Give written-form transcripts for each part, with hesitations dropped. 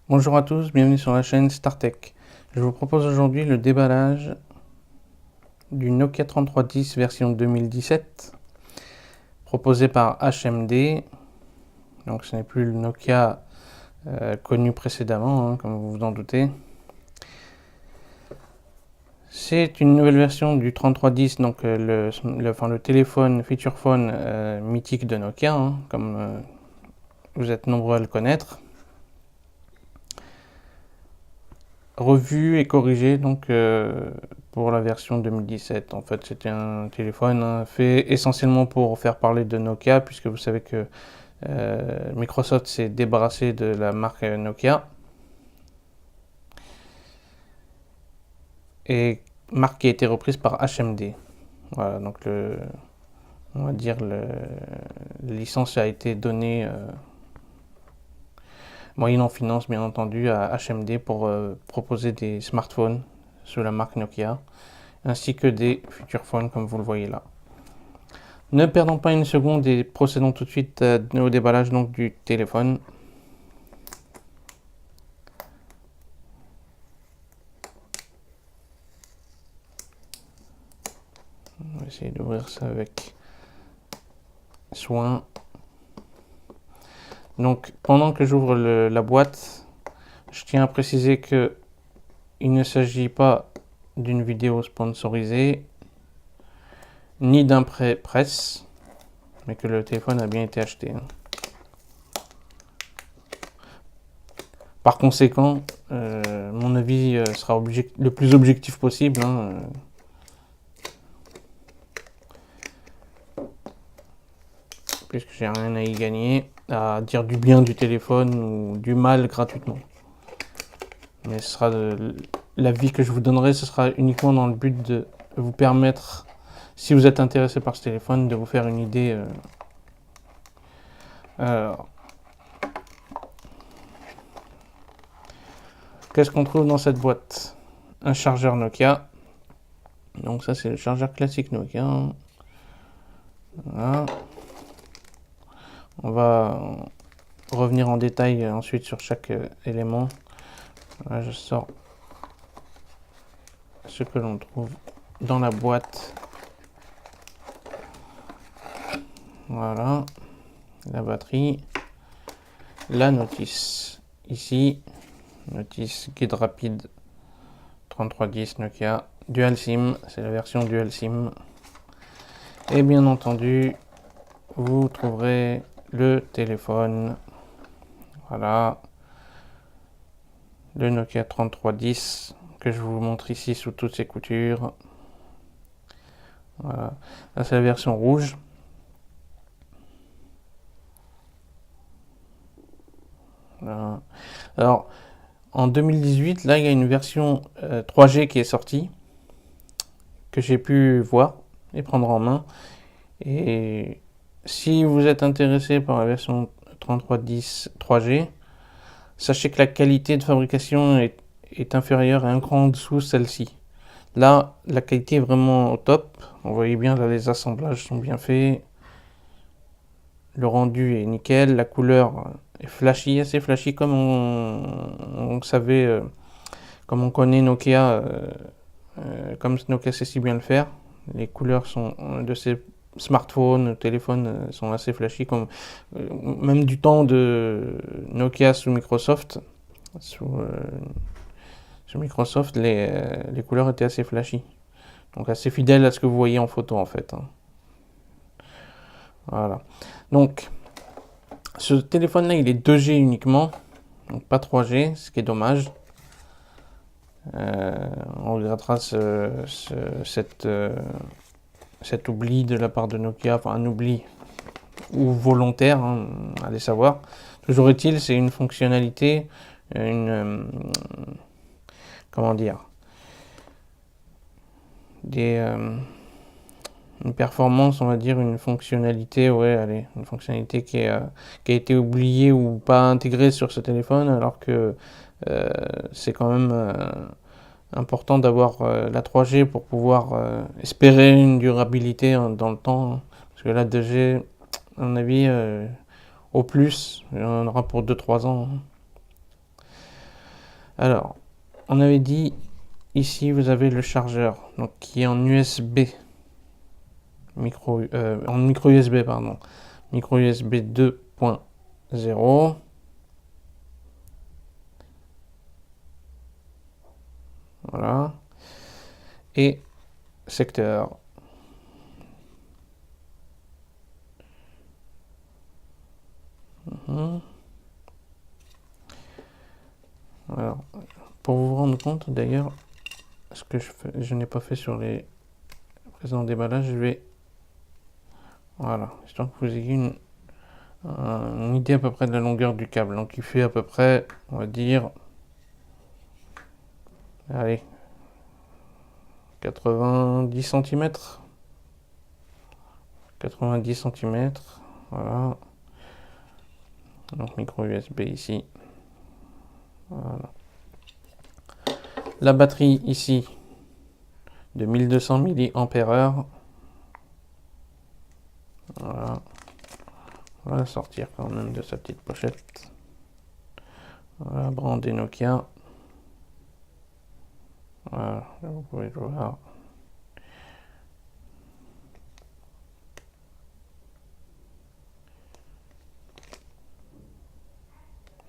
Bonjour à tous, bienvenue sur la chaîne StarTech. Je vous propose aujourd'hui le déballage du Nokia 3310 version 2017 proposé par HMD. Donc ce n'est plus le Nokia connu précédemment, comme vous vous en doutez. C'est une nouvelle version du 3310, donc le téléphone feature phone mythique de Nokia, comme vous êtes nombreux à le connaître. Revu et corrigé donc pour la version 2017. En fait, c'était un téléphone fait essentiellement pour faire parler de Nokia, puisque vous savez que Microsoft s'est débarrassé de la marque Nokia, et marque qui a été reprise par HMD. Voilà, donc on va dire la licence a été donnée moyennant finance, bien entendu, à HMD pour proposer des smartphones sous la marque Nokia, ainsi que des futurs phones comme vous le voyez là. Ne perdons pas une seconde et procédons tout de suite au déballage donc, du téléphone. On va essayer d'ouvrir ça avec soin. Donc pendant que j'ouvre la boîte, je tiens à préciser que il ne s'agit pas d'une vidéo sponsorisée ni d'un prêt presse, mais que le téléphone a bien été acheté. Par conséquent, mon avis sera le plus objectif possible. Puisque j'ai rien à y gagner, à dire du bien du téléphone ou du mal gratuitement. Mais ce sera l'avis que je vous donnerai, ce sera uniquement dans le but de vous permettre, si vous êtes intéressé par ce téléphone, de vous faire une idée. Qu'est-ce qu'on trouve dans cette boîte? Un chargeur Nokia. Donc ça c'est le chargeur classique Nokia. Voilà. On va revenir en détail ensuite sur chaque élément. Là, je sors ce que l'on trouve dans la boîte. Voilà, la batterie, la notice ici, notice guide rapide 3310 Nokia, Dual SIM, c'est la version Dual SIM. Et bien entendu, vous trouverez le téléphone. Voilà, le Nokia 3310 que je vous montre ici sous toutes ses coutures. Voilà, là c'est la version rouge. Voilà. Alors, en 2018, là, il y a une version 3G qui est sortie, que j'ai pu voir et prendre en main. Et si vous êtes intéressé par la version 3310 3G, sachez que la qualité de fabrication est inférieure à un cran en dessous celle-ci. Là, la qualité est vraiment au top. Vous voyez bien, là, les assemblages sont bien faits. Le rendu est nickel. La couleur est flashy, assez flashy comme on savait, comme on connaît Nokia, comme Nokia sait si bien le faire. Les couleurs sont de ces smartphones, téléphones sont assez flashy, comme même du temps de Nokia sous Microsoft. Sous Microsoft, les couleurs étaient assez flashy. Donc assez fidèles à ce que vous voyez en photo en fait. Voilà. Donc ce téléphone là il est 2G uniquement, donc pas 3G, ce qui est dommage. On regrettera cet oubli de la part de Nokia, enfin un oubli ou volontaire, allez savoir. Toujours est-il, c'est une fonctionnalité, comment dire, une performance, on va dire, une fonctionnalité, ouais, allez, une fonctionnalité qui a été oubliée ou pas intégrée sur ce téléphone, alors que c'est quand même important d'avoir la 3G pour pouvoir espérer une durabilité dans le temps. Parce que la 2G, à mon avis, au plus, on en aura pour 2-3 ans. Alors, on avait dit, ici vous avez le chargeur, donc qui est en USB, en micro USB, pardon, micro USB 2.0. Voilà. Et secteur. Alors, pour vous rendre compte d'ailleurs, ce que je n'ai pas fait sur les précédents déballages, je vais, voilà, histoire que vous ayez une idée à peu près de la longueur du câble. Donc il fait à peu près, on va dire, allez, 90 cm. 90 cm, voilà. Donc micro USB ici. Voilà. La batterie ici de 1200 mAh. Voilà. On va la sortir quand même de sa petite pochette. Voilà, brandé Nokia. Voilà, vous pouvez le voir.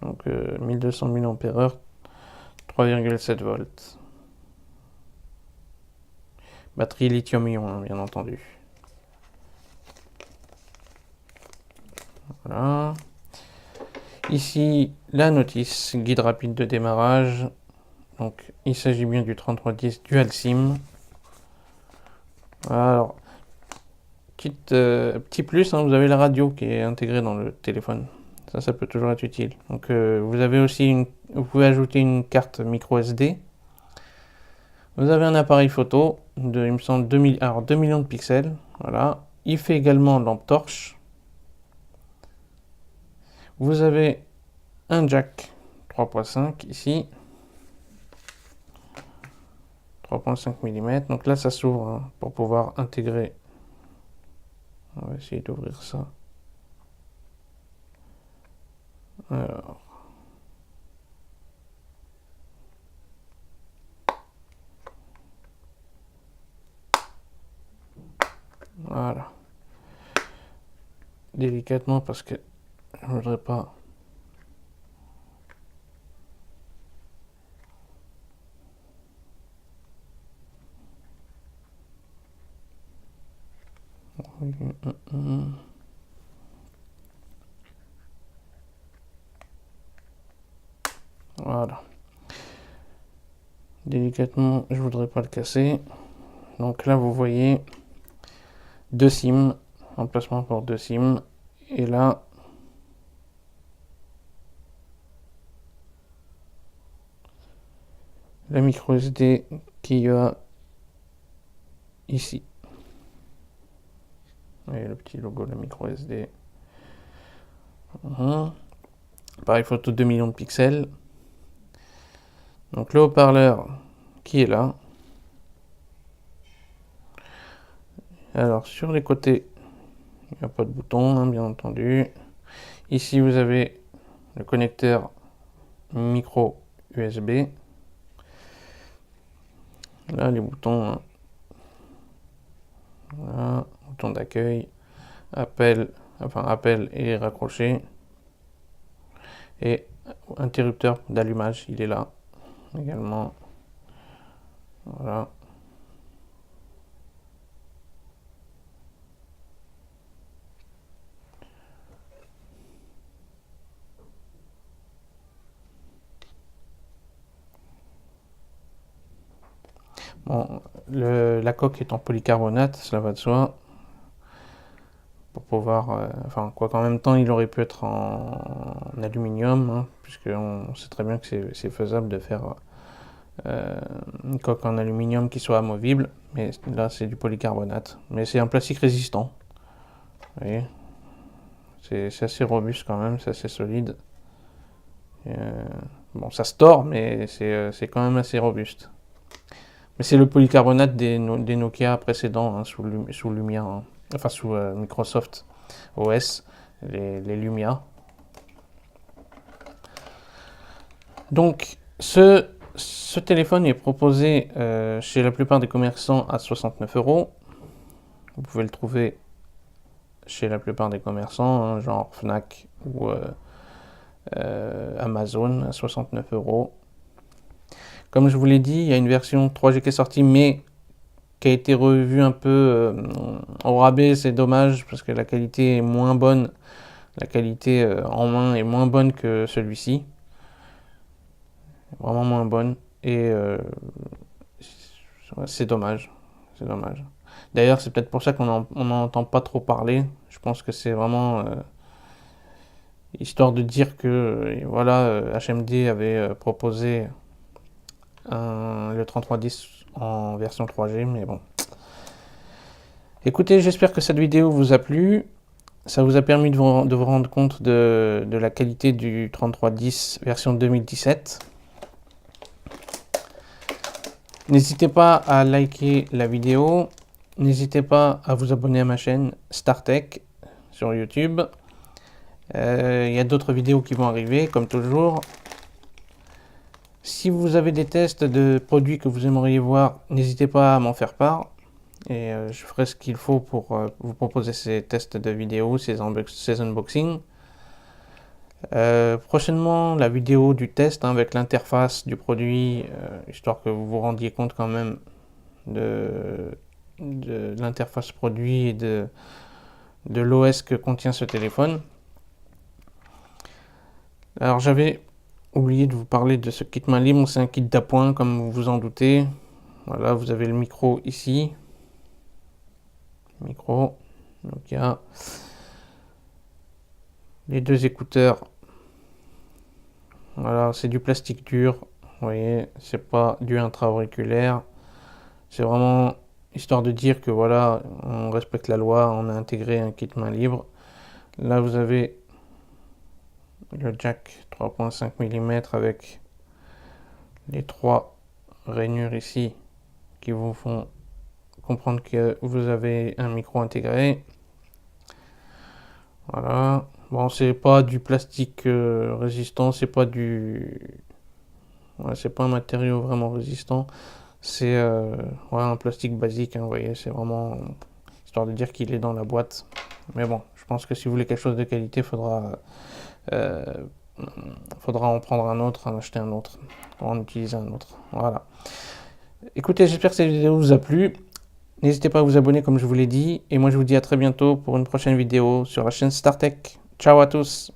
Donc 1200 mAh, 3,7 volts. Batterie lithium-ion, hein, bien entendu. Voilà. Ici, la notice, guide rapide de démarrage. Donc, il s'agit bien du 3310 Dual SIM. Alors, petit plus, hein, vous avez la radio qui est intégrée dans le téléphone. Ça peut toujours être utile. Donc, vous avez aussi vous pouvez ajouter une carte micro SD. Vous avez un appareil photo de, il me semble, 2 millions de pixels. Voilà. Il fait également lampe torche. Vous avez un jack 3.5 ici. 3.5 mm. Donc là, ça s'ouvre, hein, pour pouvoir intégrer. On va essayer d'ouvrir ça. Alors. Voilà. Délicatement parce que je ne voudrais pas. Voilà. Délicatement, je voudrais pas le casser. Donc là, vous voyez deux SIM, emplacement pour deux SIM. Et là, la micro SD qui va ici. Vous voyez le petit logo de la micro SD. Pareil, photo 2 millions de pixels. Donc le haut-parleur qui est là. Alors sur les côtés, il n'y a pas de bouton, hein, bien entendu. Ici vous avez le connecteur micro USB. Là les boutons, hein. Voilà, bouton d'accueil, appel et raccrocher. Et interrupteur d'allumage, il est là également. Voilà. Bon, la coque est en polycarbonate, cela va de soi. Pour pouvoir, enfin, quoi qu'en même temps, il aurait pu être en aluminium, hein, puisqu'on sait très bien que c'est faisable de faire une coque en aluminium qui soit amovible, mais là c'est du polycarbonate. Mais c'est un plastique résistant. Vous voyez, c'est assez robuste quand même, c'est assez solide. Bon, ça se tord, mais c'est quand même assez robuste. Mais c'est le polycarbonate des Nokia précédents, hein, sous Lumia, hein. Enfin sous Microsoft OS, les Lumia. Donc Ce téléphone est proposé chez la plupart des commerçants à 69 euros. Vous pouvez le trouver chez la plupart des commerçants, hein, genre Fnac ou Amazon à 69 euros. Comme je vous l'ai dit, il y a une version 3G qui est sortie, mais qui a été revue un peu au rabais. C'est dommage parce que la qualité est moins bonne. La qualité en main est moins bonne que celui-ci. Vraiment moins bonne. Et c'est dommage. C'est dommage. D'ailleurs, c'est peut-être pour ça qu'on n'en entend pas trop parler. Je pense que c'est vraiment histoire de dire que voilà, HMD avait proposé le 3310 en version 3G, mais bon. Écoutez, j'espère que cette vidéo vous a plu. Ça vous a permis de vous rendre compte de la qualité du 3310 version 2017. N'hésitez pas à liker la vidéo. N'hésitez pas à vous abonner à ma chaîne StarTech sur YouTube. Il y a d'autres vidéos qui vont arriver, comme toujours. Si vous avez des tests de produits que vous aimeriez voir, n'hésitez pas à m'en faire part. Et je ferai ce qu'il faut pour vous proposer ces tests de vidéos, ces unboxings. Prochainement, la vidéo du test avec l'interface du produit, histoire que vous vous rendiez compte quand même de l'interface produit et de l'OS que contient ce téléphone. Alors j'avais oublié de vous parler de ce kit main libre, c'est un kit d'appoint comme vous vous en doutez. Voilà, vous avez le micro ici. Micro, donc il y a les deux écouteurs. Voilà, c'est du plastique dur, vous voyez, c'est pas du intra-auriculaire. C'est vraiment histoire de dire que voilà, on respecte la loi, on a intégré un kit main libre. Là, vous avez le jack 3.5 mm avec les trois rainures ici qui vous font comprendre que vous avez un micro intégré. Voilà. Bon, c'est pas du plastique résistant, c'est pas c'est pas un matériau vraiment résistant. C'est un plastique basique, hein, vous voyez, c'est vraiment histoire de dire qu'il est dans la boîte. Mais bon, je pense que si vous voulez quelque chose de qualité, faudra en prendre un autre, en acheter un autre, en utiliser un autre. Voilà. Écoutez, j'espère que cette vidéo vous a plu. N'hésitez pas à vous abonner comme je vous l'ai dit. Et moi je vous dis à très bientôt pour une prochaine vidéo sur la chaîne StarTech. Ciao à tous.